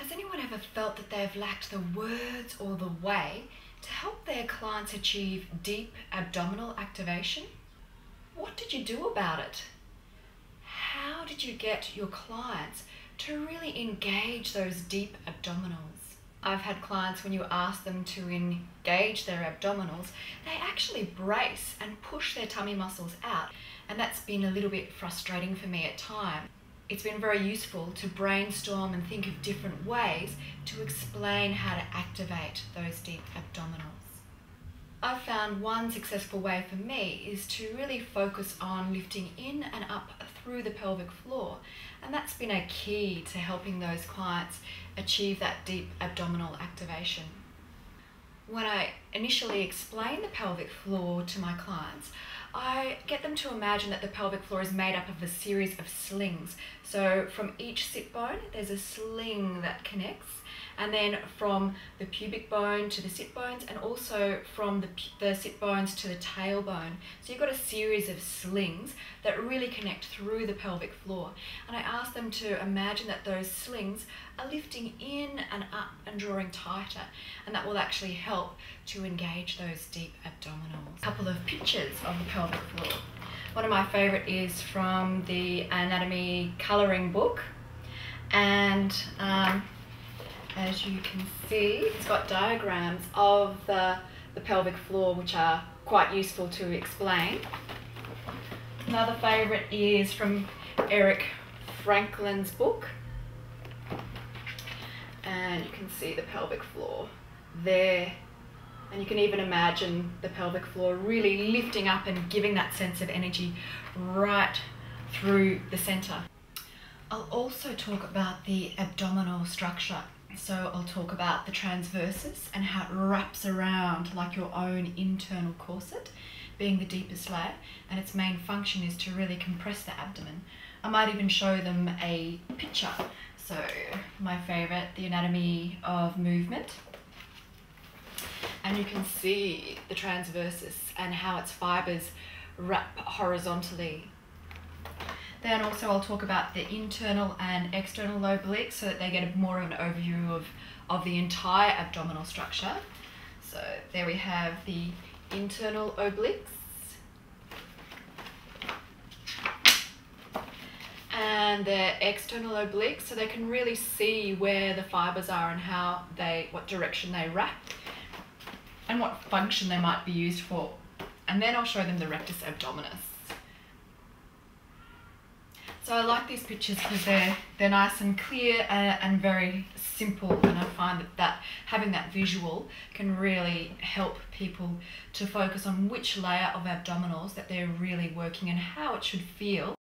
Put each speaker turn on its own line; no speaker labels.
Has anyone ever felt that they've lacked the words or the way to help their clients achieve deep abdominal activation? What did you do about it? How did you get your clients to really engage those deep abdominals? I've had clients, when you ask them to engage their abdominals, they actually brace and push their tummy muscles out, and that's been a little bit frustrating for me at times. It's been very useful to brainstorm and think of different ways to explain how to activate those deep abdominals. I've found one successful way for me is to really focus on lifting in and up through the pelvic floor, and that's been a key to helping those clients achieve that deep abdominal activation. When I initially explain the pelvic floor to my clients, I get them to imagine that the pelvic floor is made up of a series of slings. So from each sit bone, there's a sling that connects, and then from the pubic bone to the sit bones, and also from the sit bones to the tailbone. So you've got a series of slings that really connect through the pelvic floor. And I ask them to imagine that those slings are lifting in and up and drawing tighter, and that will actually help to engage those deep abdominals. A couple of pictures of the pelvic floor. One of my favorite is from the anatomy coloring book, and as you can see, it's got diagrams of the pelvic floor, which are quite useful to explain. Another favorite is from Eric Franklin's book, and you can see the pelvic floor there, and you can even imagine the pelvic floor really lifting up and giving that sense of energy right through the center. I'll also talk about the abdominal structure. So I'll talk about the transversus and how it wraps around like your own internal corset, being the deepest layer, and its main function is to really compress the abdomen. I might even show them a picture. So my favorite, the anatomy of movement. And you can see the transversus and how its fibers wrap horizontally. Then also I'll talk about the internal and external obliques so that they get more of an overview of the entire abdominal structure. So there we have the internal obliques and the external obliques, so they can really see where the fibers are and what direction they wrap and what function they might be used for. And then I'll show them the rectus abdominis. So I like these pictures because they're nice and clear and very simple, and I find that having that visual can really help people to focus on which layer of abdominals that they're really working and how it should feel.